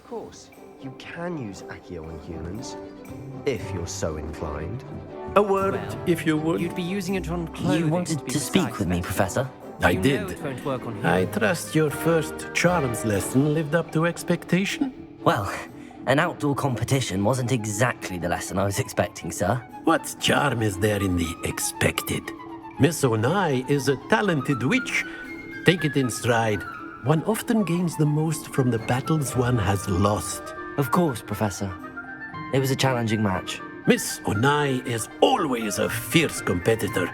course. You can use Accio on humans, if you're so inclined. A word, Well, if you would. You'd be using it on clothing. You wanted to speak with me, Professor? I You did. know it won't work on I humans. trust your first charms lesson lived up to expectation? Well, an outdoor competition wasn't exactly the lesson I was expecting, sir. What charm is there in the expected? Miss Onai is a talented witch. Take it in stride. One often gains the most from the battles one has lost. Of course, Professor. It was a challenging match. Miss Onai is always a fierce competitor,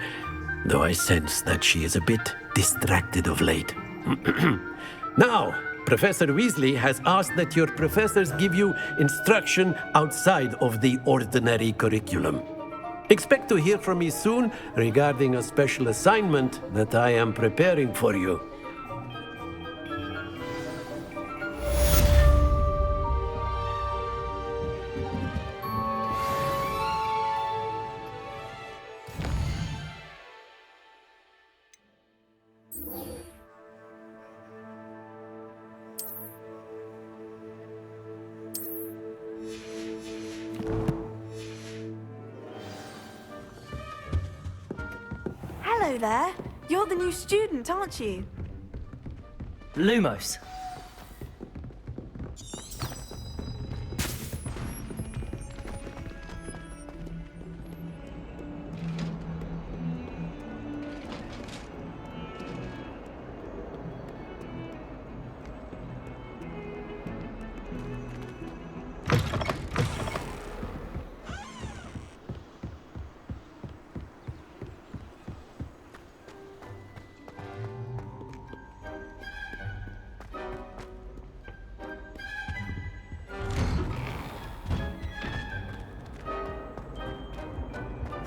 though I sense that she is a bit distracted of late. Now, Professor Weasley has asked that your professors give you instruction outside of the ordinary curriculum. Expect to hear from me soon regarding a special assignment that I am preparing for you. Hello there. You're the new student, aren't you? Lumos.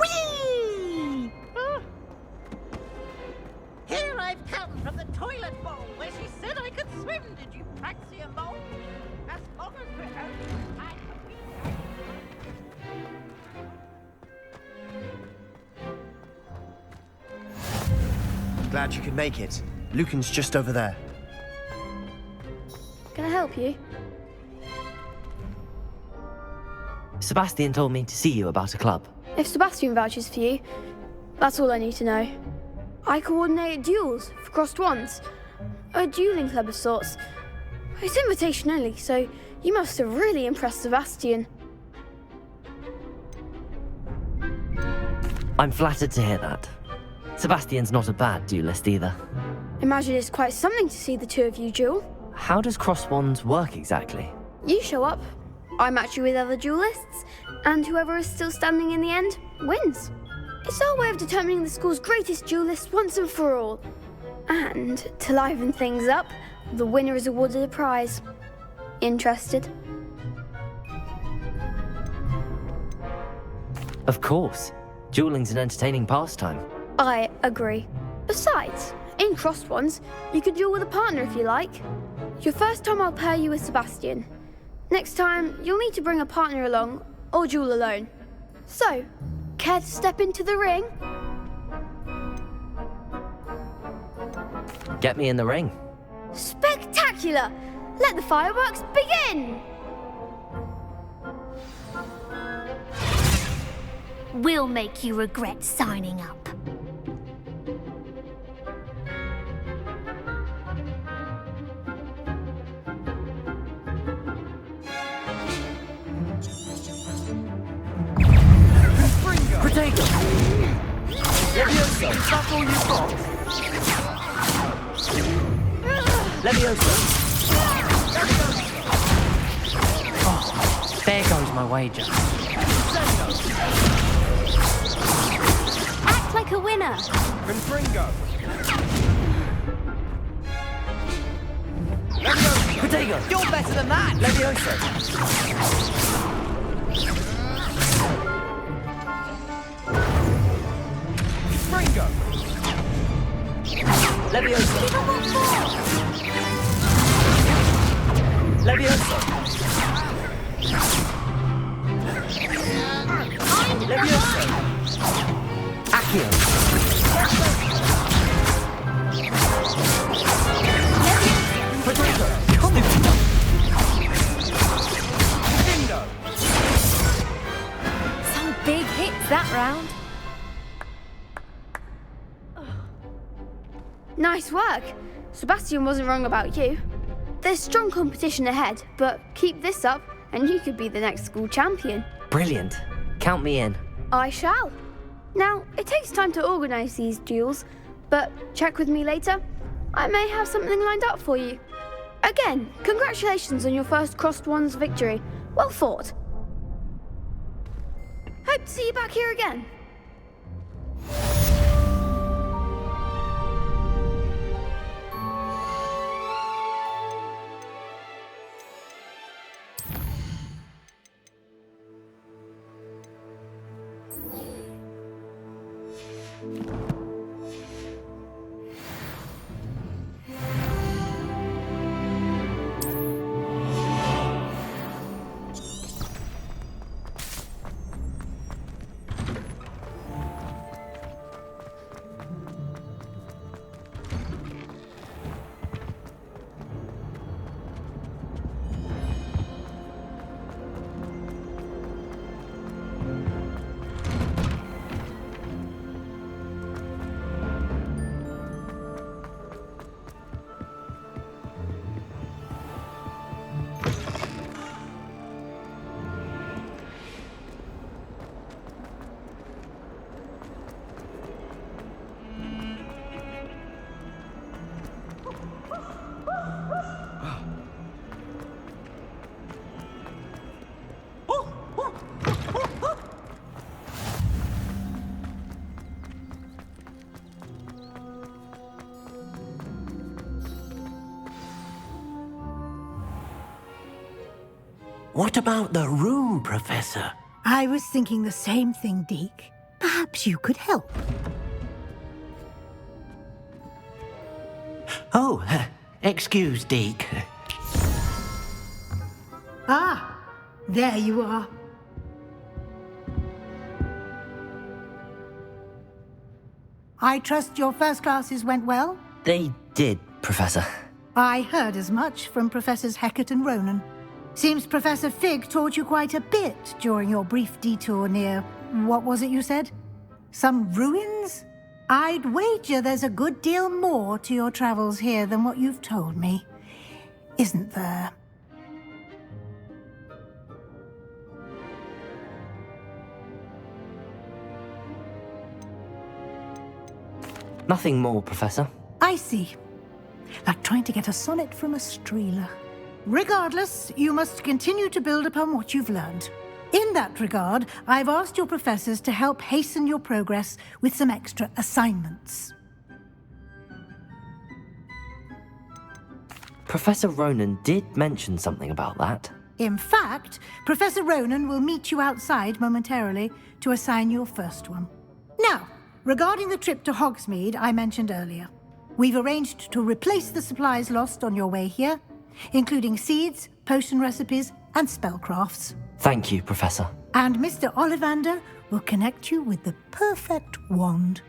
Whee! Here I've come from the toilet bowl where she said I could swim, did you Praxia mole? As long as we're only time for me. Glad you could make it. Lucan's just over there. Can I help you? Sebastian told me to see you about a club. If Sebastian vouches for you, that's all I need to know. I coordinate duels for crossed wands. A dueling club of sorts. It's invitation only, so you must have really impressed Sebastian. I'm flattered to hear that. Sebastian's not a bad duelist either. Imagine it's quite something to see the two of you duel. How does cross wands work exactly? You show up, I match you with other duelists, and whoever is still standing in the end wins. It's our way of determining the school's greatest duelist once and for all. And to liven things up, the winner is awarded a prize. Interested? Of course. Dueling's an entertaining pastime. I agree. Besides, in crossed ones, you could duel with a partner if you like. Your first time I'll pair you with Sebastian. Next time, you'll need to bring a partner along, or duel alone. So, care to step into the ring? Get me in the ring. Spectacular! Let the fireworks begin! We'll make you regret signing up. Protego! Levioso! Is that all you've got? Levioso! Oh, there goes my wager. Act like a winner. Confringo! Levioso! Protego! You're better than that! Levioso! Confringo! Levioso! Levioso! Levioso! Accio! Protego! Nice work. Sebastian wasn't wrong about you. There's strong competition ahead, but keep this up and you could be the next school champion. Brilliant. Count me in. I shall. Now, it takes time to organise these duels, but check with me later. I may have something lined up for you. Again, congratulations on your first Crossed Wands victory. Well fought. Hope to see you back here again. What about the room, Professor? I was thinking the same thing, Deke. Perhaps you could help. Oh, excuse, Deke. Ah, there you are. I trust your first classes went well? They did, Professor. I heard as much from Professors Hecat and Ronan. Seems Professor Fig taught you quite a bit during your brief detour near... what was it you said? Some ruins? I'd wager there's a good deal more to your travels here than what you've told me. Isn't there? Nothing more, Professor. I see. Like trying to get a sonnet from a streeler. Regardless, you must continue to build upon what you've learned. In that regard, I've asked your professors to help hasten your progress with some extra assignments. Professor Ronan did mention something about that. In fact, Professor Ronan will meet you outside momentarily to assign your first one. Now, regarding the trip to Hogsmeade I mentioned earlier, we've arranged to replace the supplies lost on your way here, including seeds, potion recipes, and spellcrafts. Thank you, Professor. And Mr. Ollivander will connect you with the perfect wand.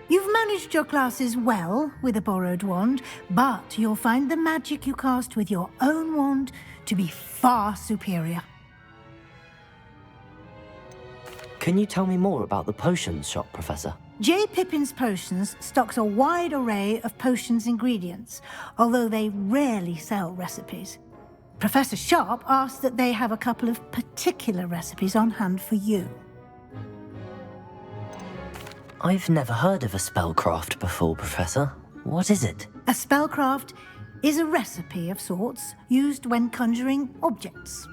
You've managed your classes well with a borrowed wand, but you'll find the magic you cast with your own wand to be far superior. Can you tell me more about the potions shop, Professor? J. Pippin's Potions stocks a wide array of potions ingredients, although they rarely sell recipes. Professor Sharp asked that they have a couple of particular recipes on hand for you. I've never heard of a spellcraft before, Professor. What is it? A spellcraft is a recipe of sorts used when conjuring objects.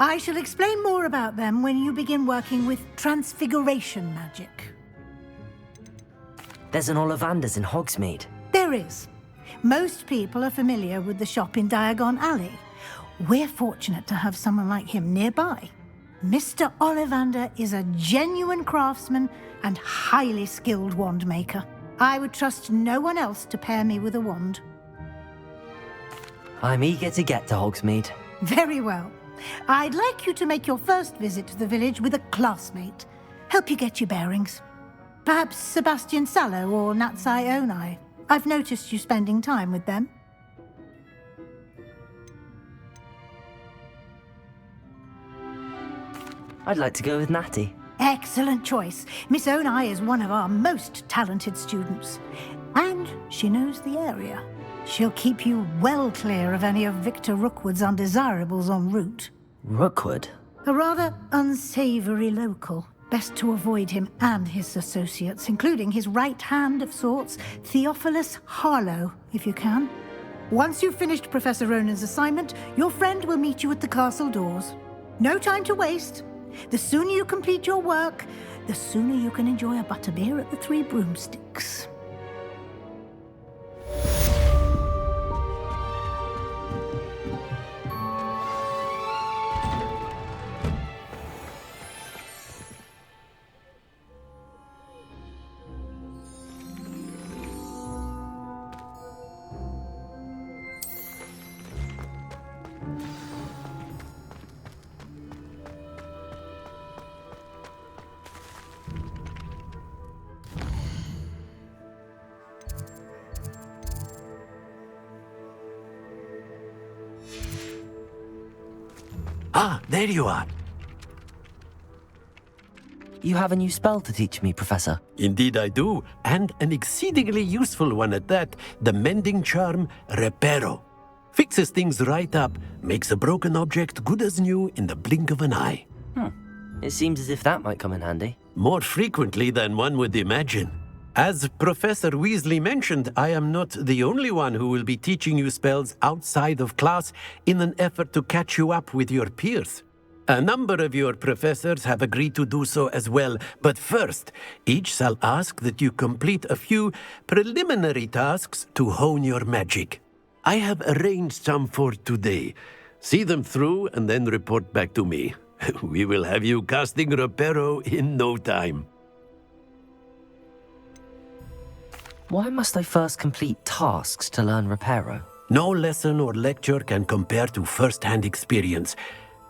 I shall explain more about them when you begin working with transfiguration magic. There's an Ollivander's in Hogsmeade. There is. Most people are familiar with the shop in Diagon Alley. We're fortunate to have someone like him nearby. Mr. Ollivander is a genuine craftsman and highly skilled wand maker. I would trust no one else to pair me with a wand. I'm eager to get to Hogsmeade. Very well. I'd like you to make your first visit to the village with a classmate. Help you get your bearings. Perhaps Sebastian Sallow or Natsai Onai. I've noticed you spending time with them. I'd like to go with Natty. Excellent choice. Miss Onai is one of our most talented students. And she knows the area. She'll keep you well clear of any of Victor Rookwood's undesirables en route. Rookwood? A rather unsavory local. Best to avoid him and his associates, including his right hand of sorts, Theophilus Harlow, if you can. Once you've finished Professor Ronan's assignment, your friend will meet you at the castle doors. No time to waste. The sooner you complete your work, the sooner you can enjoy a butterbeer at the Three Broomsticks. Ah, there you are. You have a new spell to teach me, Professor. Indeed I do, and an exceedingly useful one at that, the mending charm Reparo. Fixes things right up, makes a broken object good as new in the blink of an eye. It seems as if that might come in handy. More frequently than one would imagine. As Professor Weasley mentioned, I am not the only one who will be teaching you spells outside of class in an effort to catch you up with your peers. A number of your professors have agreed to do so as well, but first, each shall ask that you complete a few preliminary tasks to hone your magic. I have arranged some for today. See them through and then report back to me. We will have you casting Reparo in no time. Why must I first complete tasks to learn Reparo? No lesson or lecture can compare to first-hand experience,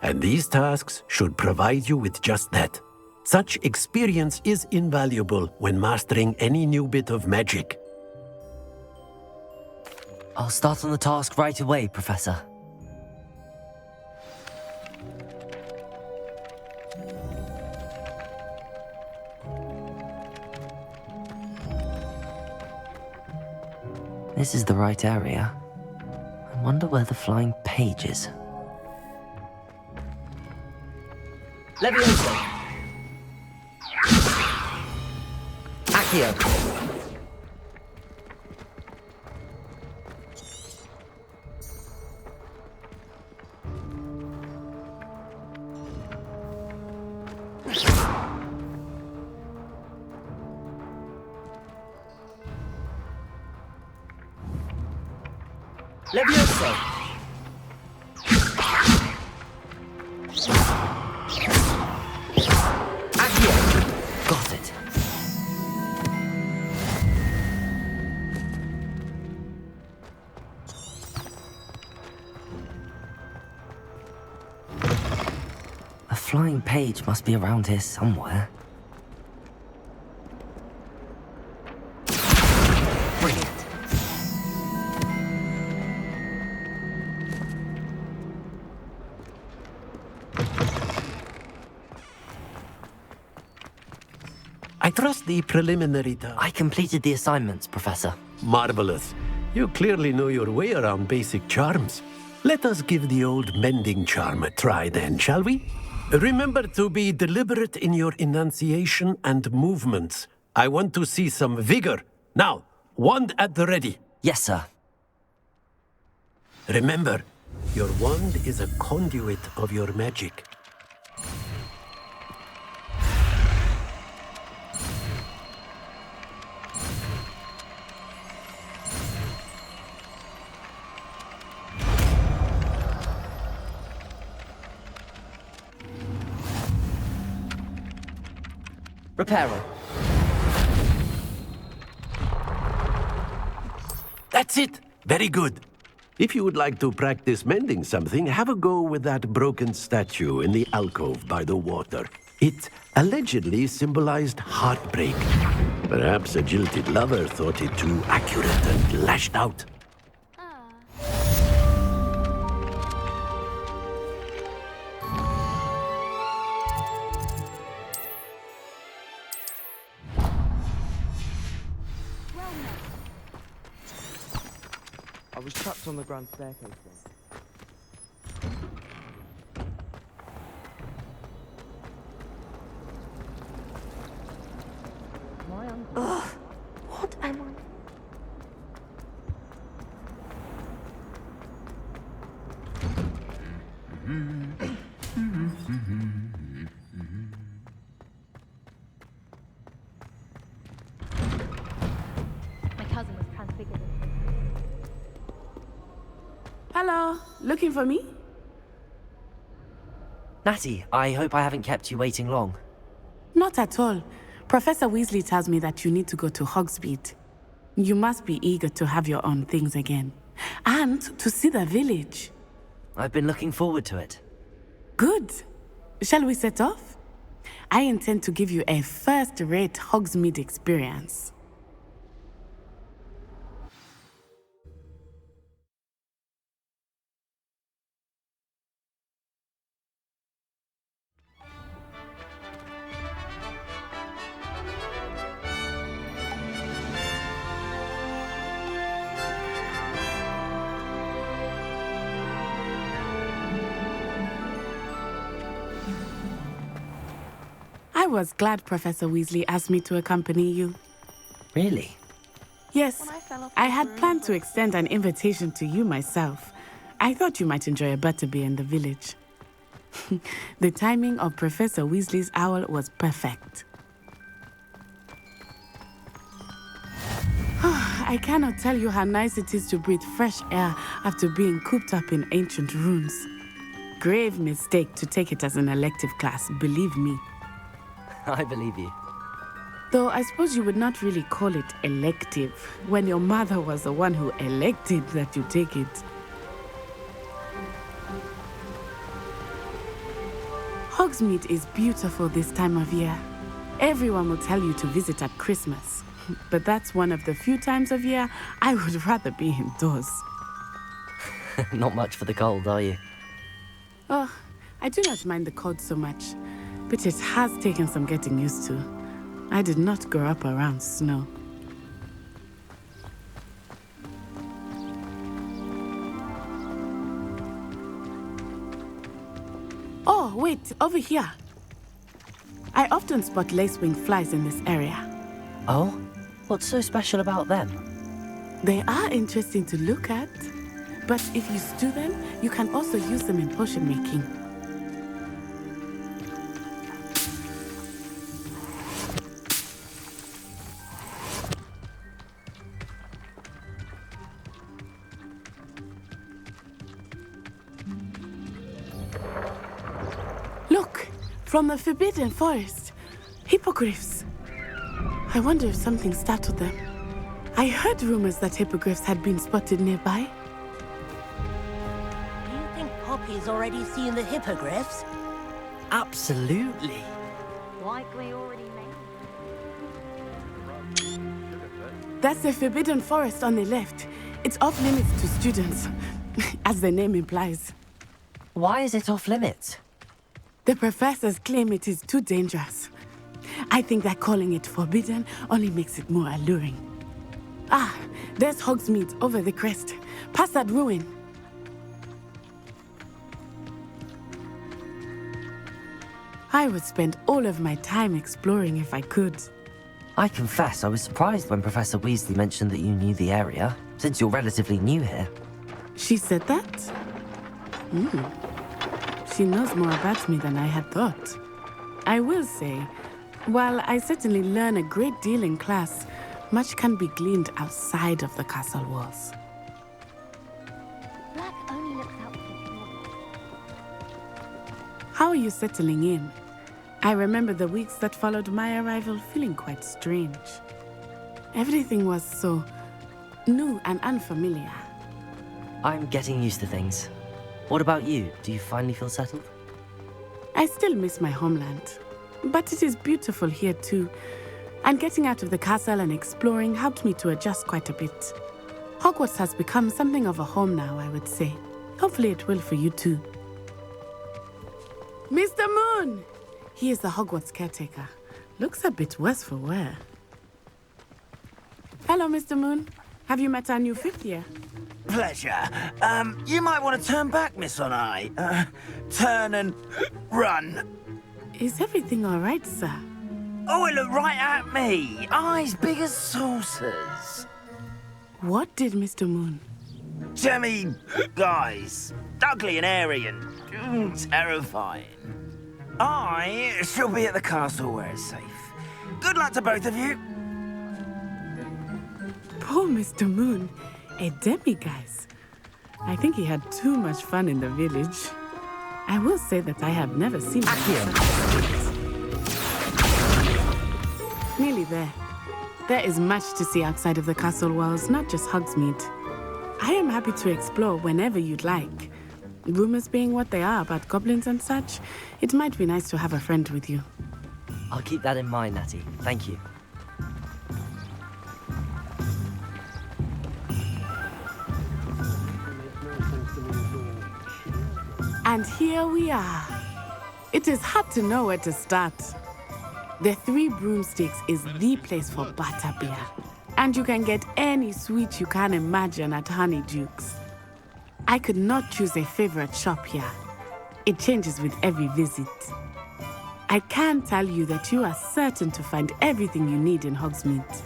and these tasks should provide you with just that. Such experience is invaluable when mastering any new bit of magic. I'll start on the task right away, Professor. This is the right area. I wonder where the flying page is. Levioso! Accio! Levioso! Accio! Got it. A flying page must be around here somewhere. Brilliant. I trust the preliminary task. I completed the assignments, Professor. Marvelous. You clearly know your way around basic charms. Let us give the old mending charm a try then, shall we? Remember to be deliberate in your enunciation and movements. I want to see some vigor. Now, wand at the ready. Yes, sir. Remember, your wand is a conduit of your magic. Reparo. That's it. Very good. If you would like to practice mending something, have a go with that broken statue in the alcove by the water. It allegedly symbolized heartbreak. Perhaps a jilted lover thought it too accurate and lashed out. I was trapped on the grand staircase once. Ugh, what am I? My cousin was transfigured. Hello, looking for me? Natty, I hope I haven't kept you waiting long. Not at all. Professor Weasley tells me that you need to go to Hogsmeade. You must be eager to have your own things again. And to see the village. I've been looking forward to it. Good. Shall we set off? I intend to give you a first-rate Hogsmeade experience. I was glad Professor Weasley asked me to accompany you. Really? Yes, I had planned to extend an invitation to you myself. I thought you might enjoy a butterbeer in the village. The timing of Professor Weasley's owl was perfect. I cannot tell you how nice it is to breathe fresh air after being cooped up in ancient rooms. Grave mistake to take it as an elective class, believe me. I believe you. Though I suppose you would not really call it elective when your mother was the one who elected that you take it. Hogsmeade is beautiful this time of year. Everyone will tell you to visit at Christmas, but that's one of the few times of year I would rather be indoors. Not much for the cold, are you? Oh, I do not mind the cold so much, but it has taken some getting used to. I did not grow up around snow. Oh, wait, over here. I often spot lacewing flies in this area. Oh? What's so special about them? They are interesting to look at, but if you stew them, you can also use them in potion making. Look, from the Forbidden Forest, hippogriffs. I wonder if something startled them. I heard rumors that hippogriffs had been spotted nearby. Do you think Poppy's already seen the hippogriffs? Absolutely. Likely already made. That's the Forbidden Forest on the left. It's off limits to students, as the name implies. Why is it off limits? The professors claim it is too dangerous. I think that calling it forbidden only makes it more alluring. Ah, there's Hogsmeade over the crest, past that ruin. I would spend all of my time exploring if I could. I confess I was surprised when Professor Weasley mentioned that you knew the area, since you're relatively new here. She said that? She knows more about me than I had thought. I will say, while I certainly learn a great deal in class, much can be gleaned outside of the castle walls. Black only looks out for jewels. How are you settling in? I remember the weeks that followed my arrival feeling quite strange. Everything was so new and unfamiliar. I'm getting used to things. What about you? Do you finally feel settled? I still miss my homeland, but it is beautiful here too. And getting out of the castle and exploring helped me to adjust quite a bit. Hogwarts has become something of a home now, I would say. Hopefully it will for you too. Mr. Moon! He is the Hogwarts caretaker. Looks a bit worse for wear. Hello, Mr. Moon. Have you met our new fifth year? Pleasure. You might want to turn back, Miss Onai. Turn and run. Is everything all right, sir? Oh, it looked right at me. Eyes big as saucers. What did Mr. Moon? Jemmy guys. Ugly and airy and terrifying. I shall be at the castle where it's safe. Good luck to both of you. Poor Mr. Moon. A demiguise. I think he had too much fun in the village. I will say that I have never seen him. Nearly there. There is much to see outside of the castle walls, not just Hogsmeade. I am happy to explore whenever you'd like. Rumors being what they are about goblins and such, it might be nice to have a friend with you. I'll keep that in mind, Natty. Thank you. And here we are. It is hard to know where to start. The Three Broomsticks is the place for butterbeer. And you can get any sweet you can imagine at Honeyduke's. I could not choose a favorite shop here. It changes with every visit. I can tell you that you are certain to find everything you need in Hogsmeade.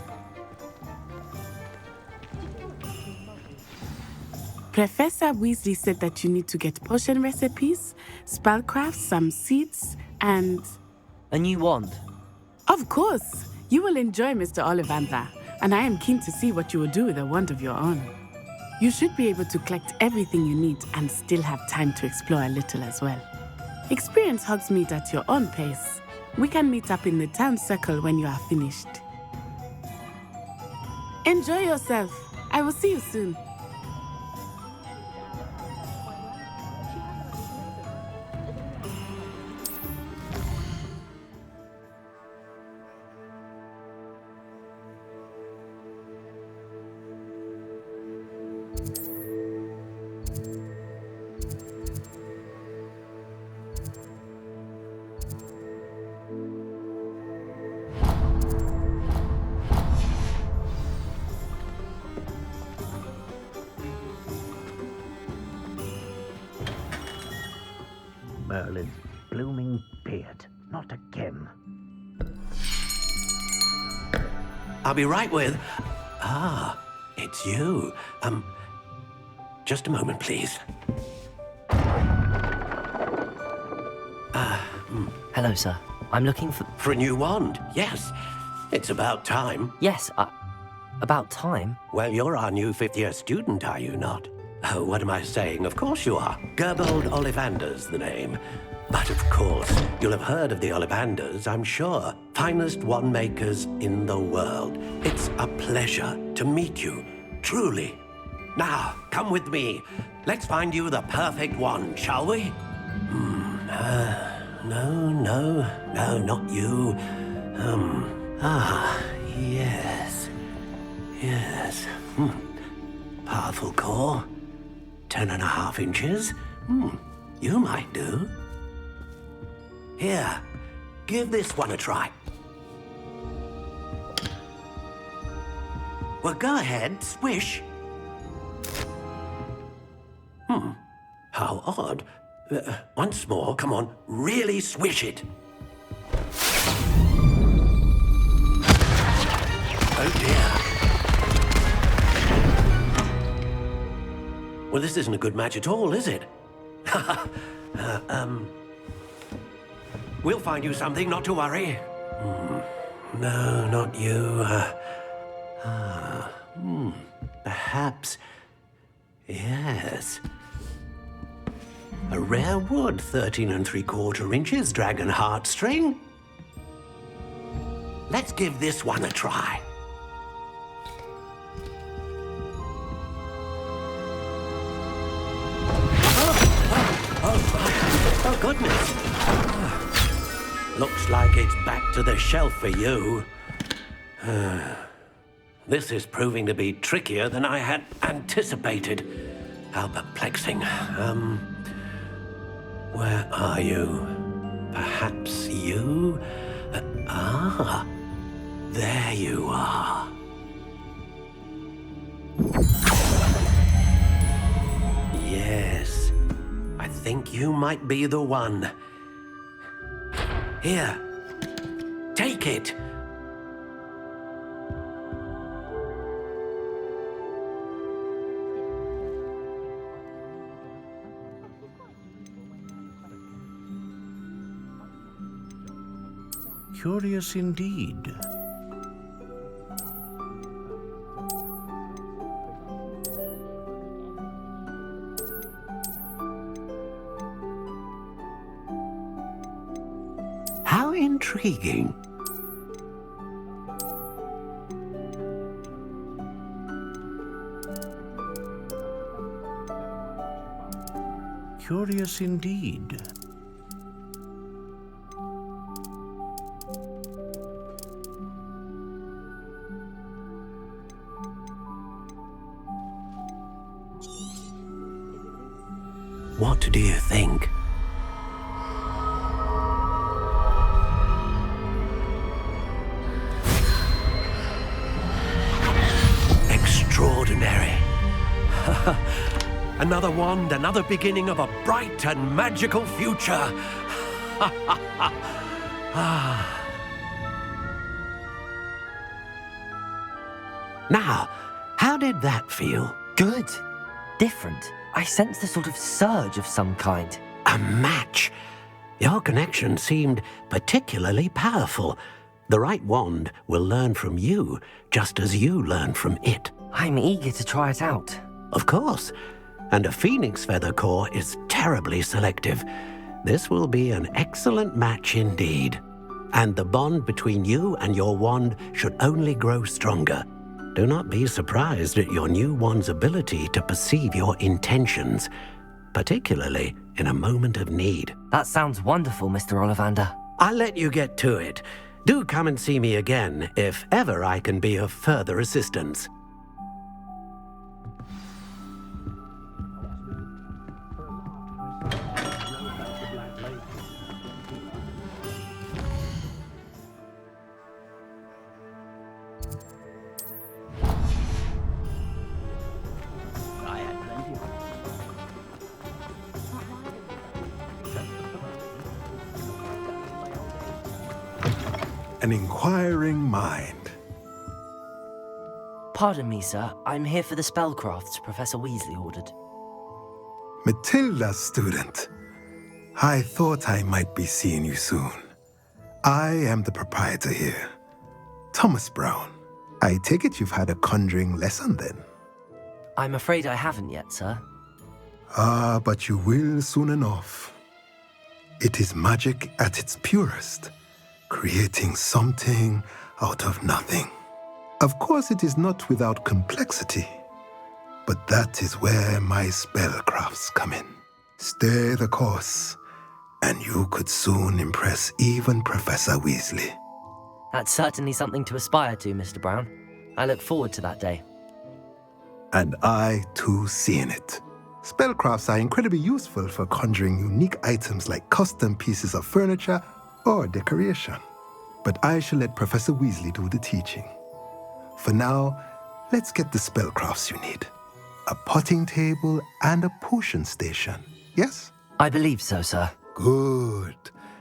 Professor Weasley said that you need to get potion recipes, spellcraft, some seeds, and... A new wand? Of course! You will enjoy Mr. Ollivander, and I am keen to see what you will do with a wand of your own. You should be able to collect everything you need and still have time to explore a little as well. Experience Hogsmeade at your own pace. We can meet up in the town circle when you are finished. Enjoy yourself. I will see you soon. Merlin's blooming beard. Not again. I'll be right with... Ah, it's you. Just a moment, please. Hello, sir. I'm looking for... For a new wand, yes. It's about time. Yes, about time? Well, you're our new fifth-year student, are you not? Oh, what am I saying? Of course you are. Gerbold Ollivander's the name. But of course, you'll have heard of the Ollivanders, I'm sure. Finest wand makers in the world. It's a pleasure to meet you, truly. Now, come with me. Let's find you the perfect wand, shall we? No, not you. Yes. Powerful core. 10.5 inches. You might do. Here, give this one a try. Well, go ahead, swish. How odd. Once more, come on, really swish it. Oh dear. Well, this isn't a good match at all, is it? We'll find you something, not to worry. No, not you. Perhaps... Yes. A rare wood, 13 3/4 inches, dragon heartstring. Let's give this one a try. Oh, goodness. Looks like it's back to the shelf for you. This is proving to be trickier than I had anticipated. How perplexing. Where are you? Perhaps you? There you are. think you might be the one. Here, take it. Curious indeed. How intriguing. Curious indeed. What do you think? Extraordinary. Another wand, another beginning of a bright and magical future. Now, how did that feel? Good. Different. I sensed a sort of surge of some kind. A match. Your connection seemed particularly powerful. The right wand will learn from you, just as you learn from it. I'm eager to try it out. Of course. And a phoenix feather core is terribly selective. This will be an excellent match indeed. And the bond between you and your wand should only grow stronger. Do not be surprised at your new wand's ability to perceive your intentions, particularly in a moment of need. That sounds wonderful, Mr. Ollivander. I'll let you get to it. Do come and see me again if ever I can be of further assistance. An inquiring mind. Pardon me, sir. I'm here for the spellcrafts Professor Weasley ordered. Matilda's student. I thought I might be seeing you soon. I am the proprietor here, Thomas Brown. I take it you've had a conjuring lesson then? I'm afraid I haven't yet, sir. Ah, but you will soon enough. It is magic at its purest, creating something out of nothing. Of course, it is not without complexity, but that is where my spellcrafts come in. Stay the course, and you could soon impress even Professor Weasley. That's certainly something to aspire to, Mr. Brown. I look forward to that day. And I, too, seeing it. Spellcrafts are incredibly useful for conjuring unique items like custom pieces of furniture or decoration. But I shall let Professor Weasley do the teaching. For now, let's get the spellcrafts you need. A potting table and a potion station, yes? I believe so, sir. Good.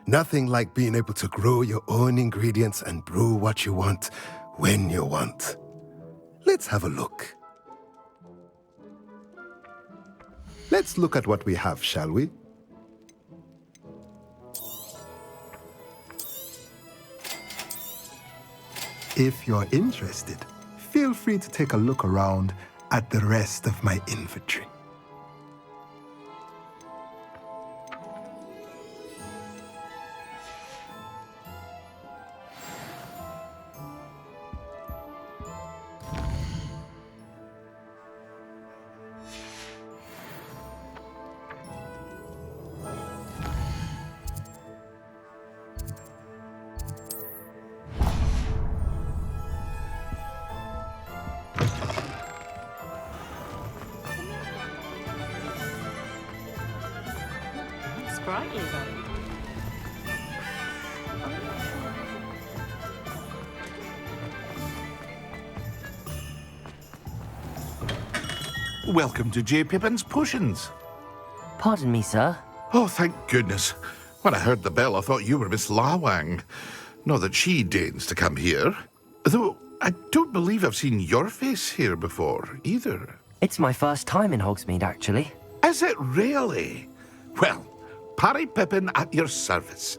Nothing like being able to grow your own ingredients and brew what you want when you want. Let's have a look. Let's look at what we have, shall we? If you're interested, feel free to take a look around at the rest of my inventory. Sprightly, though. Welcome to J. Pippin's Potions. Pardon me, sir. Oh, thank goodness. When I heard the bell, I thought you were Miss Lawang. Not that she deigns to come here. Though I don't believe I've seen your face here before, either. It's my first time in Hogsmeade, actually. Is it really? Well, Parry Pippin at your service.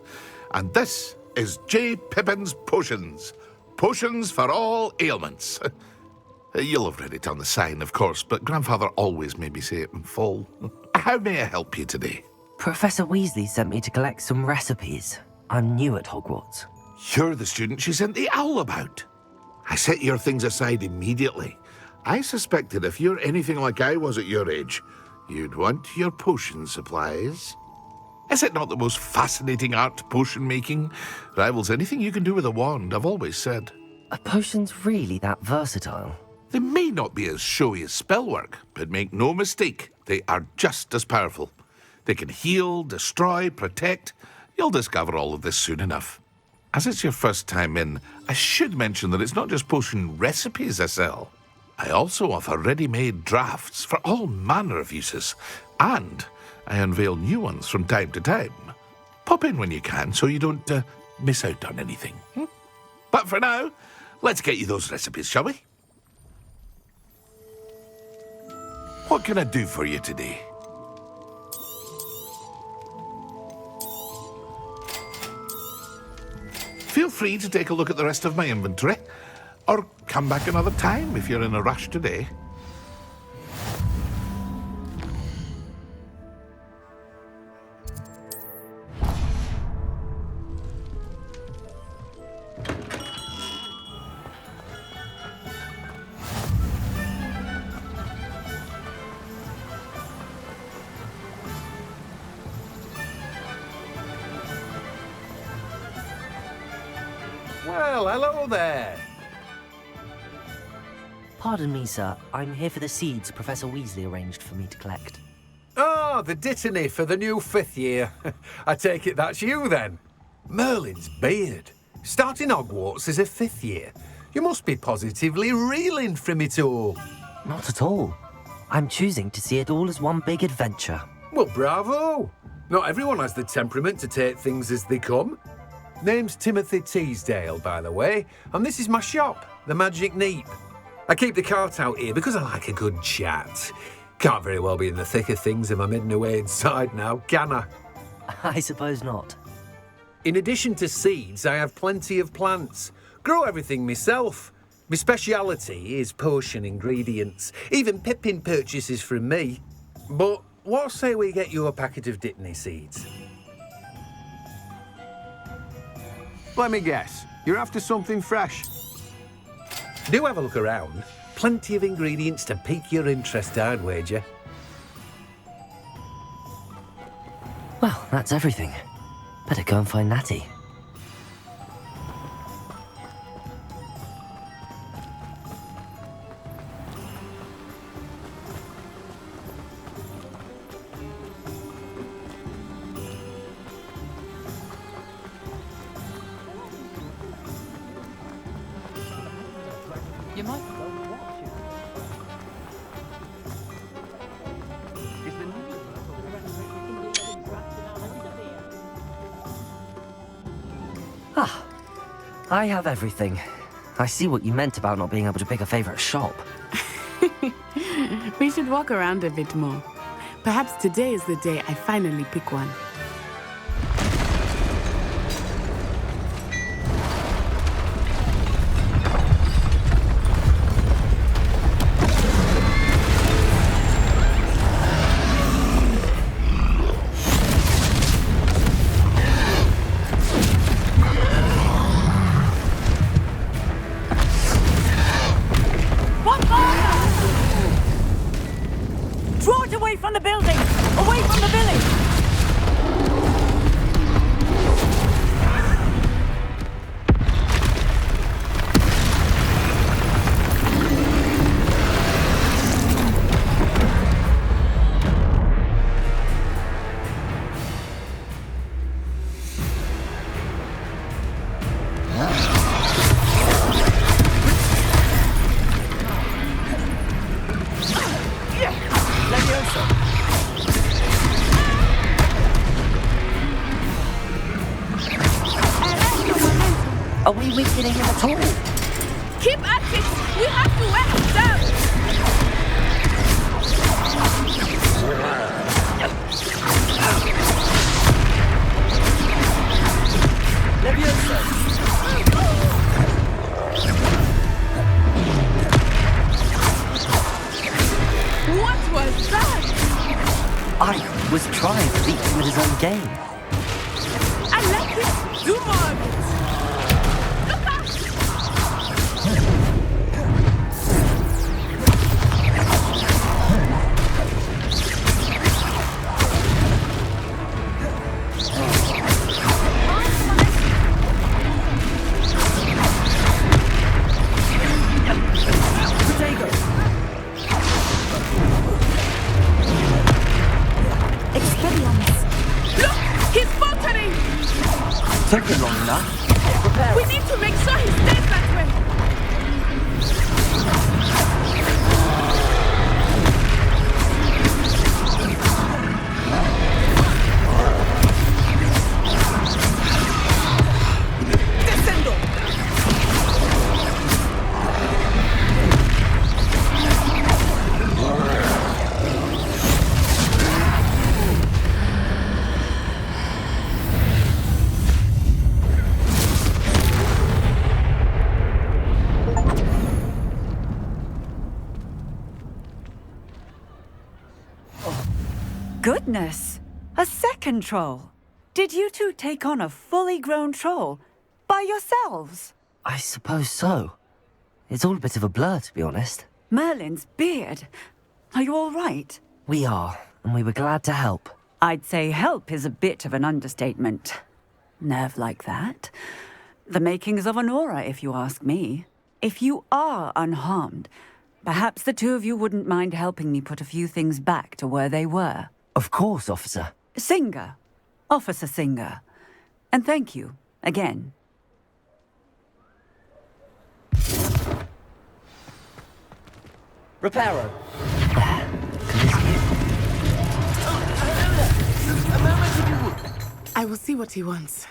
And this is J. Pippin's Potions. Potions for all ailments. You'll have read it on the sign, of course, but Grandfather always made me say it in full. How may I help you today? Professor Weasley sent me to collect some recipes. I'm new at Hogwarts. You're the student she sent the owl about. I set your things aside immediately. I suspected if you're anything like I was at your age, you'd want your potion supplies. Is it not the most fascinating art, potion making? Rivals anything you can do with a wand, I've always said. Are potions really that versatile? They may not be as showy as spellwork, but make no mistake, they are just as powerful. They can heal, destroy, protect. You'll discover all of this soon enough. As it's your first time in, I should mention that it's not just potion recipes I sell. I also offer ready-made drafts for all manner of uses, and I unveil new ones from time to time. Pop in when you can so you don't miss out on anything. But for now, let's get you those recipes, shall we? What can I do for you today? Feel free to take a look at the rest of my inventory, or come back another time if you're in a rush today. Well, hello there. Pardon me, sir. I'm here for the seeds Professor Weasley arranged for me to collect. Ah, the Dittany for the new 5th year. I take it that's you, then. Merlin's beard. Starting Hogwarts as a 5th year. You must be positively reeling from it all. Not at all. I'm choosing to see it all as one big adventure. Well, bravo. Not everyone has the temperament to take things as they come. Name's Timothy Teasdale, by the way, and this is my shop, the Magic Neep. I keep the cart out here because I like a good chat. Can't very well be in the thick of things if I'm hidden away inside now, can I? I suppose not. In addition to seeds, I have plenty of plants. Grow everything myself. My speciality is potion ingredients. Even Pippin purchases from me. But what say we get you a packet of Dittany seeds? Let me guess. You're after something fresh. Do have a look around. Plenty of ingredients to pique your interest, I'd wager. Well, that's everything. Better go and find Natty. You might go watch it. Is the Ah, I have everything. I see what you meant about not being able to pick a favourite shop. We should walk around a bit more. Perhaps today is the day I finally pick one. Draw it away from the building! Away from the village! Are we weakening him at all? Keep at it! We have to wear him down! Leviosa! What was that? I was trying to beat him at his own game. And let him do more of it! Look out! Look! He's faltering! Taking long enough. We need to make sure he stays that way! Descendo! Goodness! A second troll! Did you two take on a fully grown troll by yourselves? I suppose so. It's all a bit of a blur, to be honest. Merlin's beard. Are you all right? We are, and we were glad to help. I'd say help is a bit of an understatement. Nerve like that. The makings of an aura, if you ask me. If you are unharmed, perhaps the two of you wouldn't mind helping me put a few things back to where they were. Of course, officer. Singer. Officer Singer. And thank you, again. Reparo. I will see what he wants.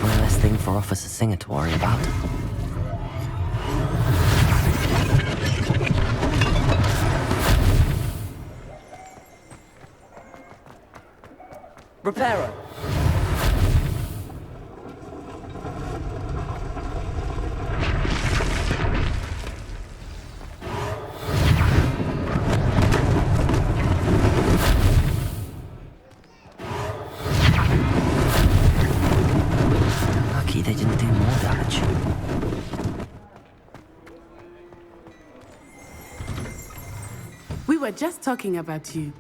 One less thing for Officer Singer to worry about. Reparo. Lucky they didn't do more damage. We were just talking about you.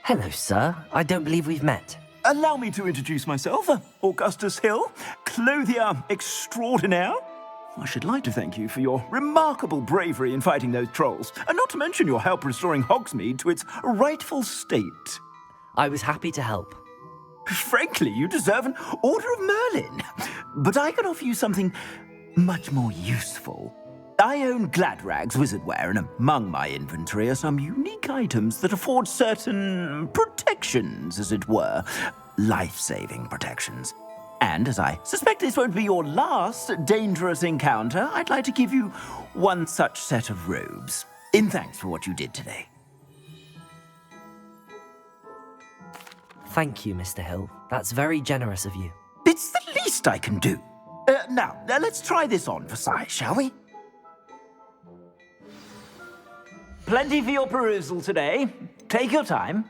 Hello, sir. I don't believe we've met. Allow me to introduce myself, Augustus Hill, clothier extraordinaire. I should like to thank you for your remarkable bravery in fighting those trolls, and not to mention your help restoring Hogsmeade to its rightful state. I was happy to help. Frankly, you deserve an Order of Merlin. But I can offer you something much more useful. I own Gladrag's wizardware, and among my inventory are some unique items that afford certain protections, as it were. Life-saving protections. And as I suspect this won't be your last dangerous encounter, I'd like to give you one such set of robes, in thanks for what you did today. Thank you, Mr. Hill. That's very generous of you. It's the least I can do. Now, let's try this on for size, shall we? Plenty for your perusal today. Take your time.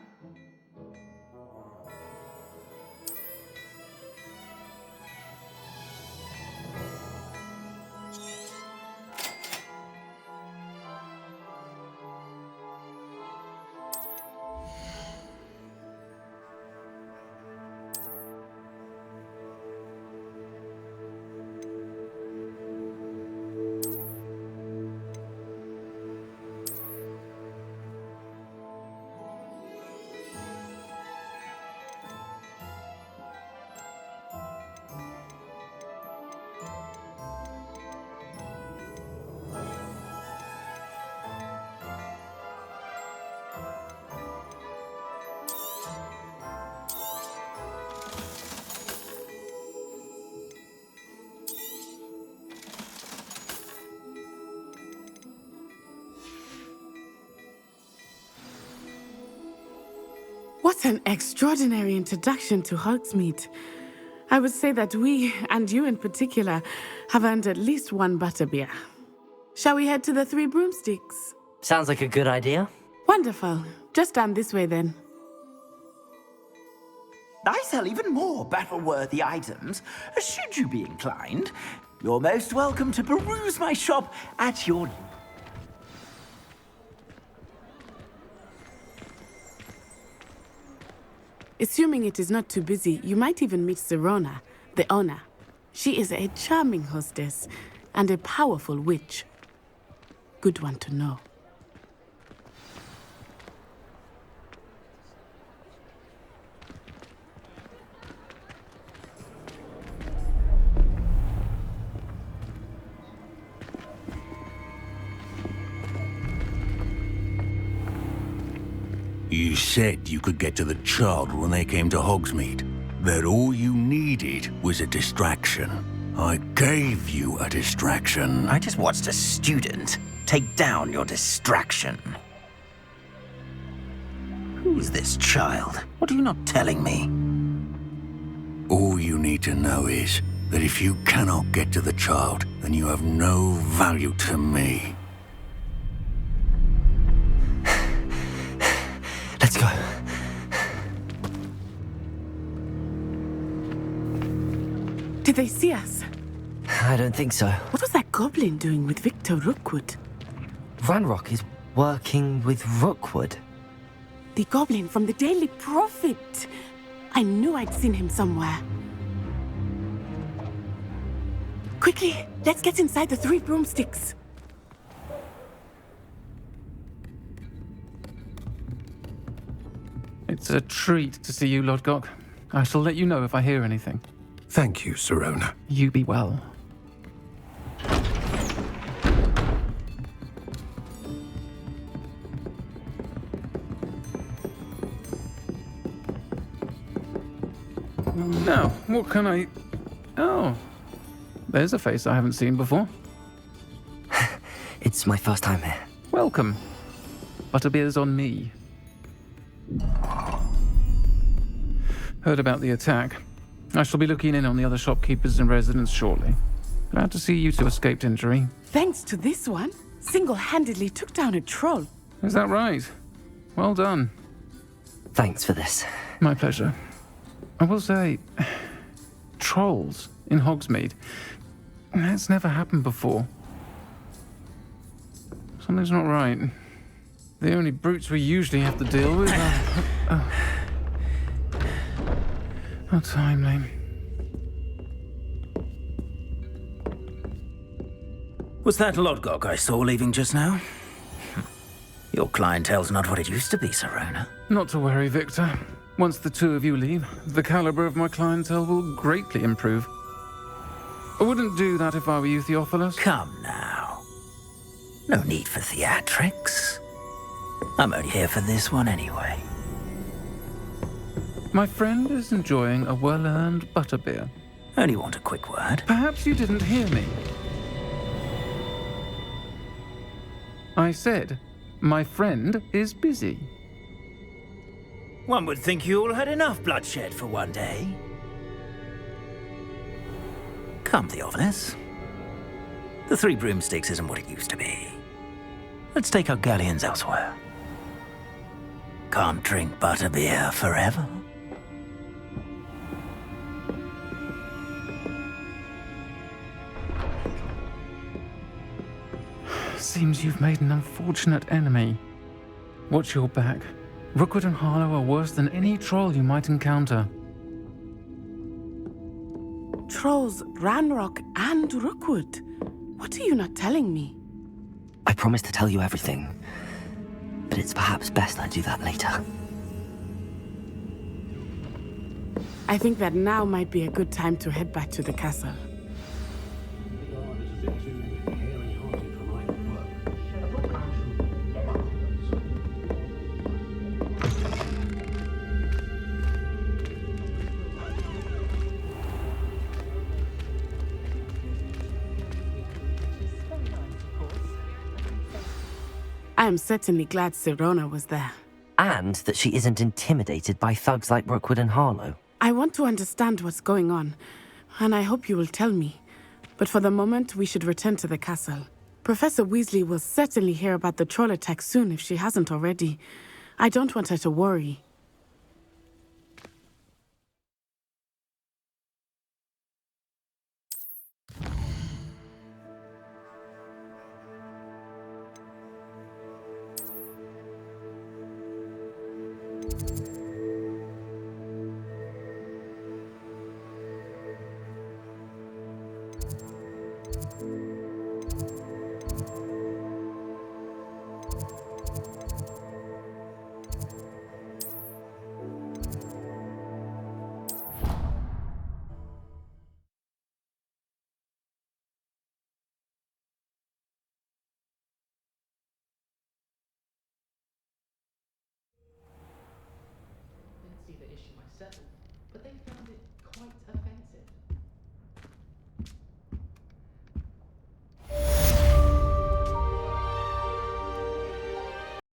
What an extraordinary introduction to Hogsmeade. I would say that we, and you in particular, have earned at least one butterbeer. Shall we head to the Three Broomsticks? Sounds like a good idea. Wonderful. Just down this way then. I sell even more battle-worthy items, should you be inclined. You're most welcome to peruse my shop at your... Assuming it is not too busy, you might even meet Sirona, the owner. She is a charming hostess and a powerful witch. Good one to know. You said you could get to the child when they came to Hogsmeade. That all you needed was a distraction. I gave you a distraction. I just watched a student take down your distraction. Who is this child? What are you not telling me? All you need to know is that if you cannot get to the child, then you have no value to me. Let's go. Did they see us? I don't think so. What was that goblin doing with Victor Rookwood? Ranrock is working with Rookwood. The goblin from the Daily Prophet. I knew I'd seen him somewhere. Quickly, let's get inside the Three Broomsticks. It's a treat to see you, Lodgok. I shall let you know if I hear anything. Thank you, Sirona. You be well. Now, what can I... Oh, there's a face I haven't seen before. It's my first time here. Welcome. Butterbeer's on me. Heard about the attack. I shall be looking in on the other shopkeepers and residents shortly. Glad to see you two escaped injury. Thanks to this one, single-handedly took down a troll. Is that right? Well done. Thanks for this. My pleasure. I will say, trolls in Hogsmeade. That's never happened before. Something's not right. The only brutes we usually have to deal with are... How timely. Was that Lodgok I saw leaving just now? Your clientele's not what it used to be, Sirona. Not to worry, Victor. Once the two of you leave, the caliber of my clientele will greatly improve. I wouldn't do that if I were you, Theophilus. Come now. No need for theatrics. I'm only here for this one anyway. My friend is enjoying a well-earned butterbeer. Only want a quick word. Perhaps you didn't hear me. I said, my friend is busy. One would think you all had enough bloodshed for one day. Come, Theophilus. The Three Broomsticks isn't what it used to be. Let's take our galleons elsewhere. Can't drink butterbeer forever. Seems you've made an unfortunate enemy. Watch your back. Rookwood and Harlow are worse than any troll you might encounter. Trolls, Ranrock, and Rookwood. What are you not telling me? I promised to tell you everything, but it's perhaps best I do that later. I think that now might be a good time to head back to the castle. I am certainly glad Sirona was there. and that she isn't intimidated by thugs like Rookwood and Harlow. I want to understand what's going on, and I hope you will tell me. But for the moment, we should return to the castle. Professor Weasley will certainly hear about the troll attack soon if she hasn't already. I don't want her to worry. Didn't see the issue myself.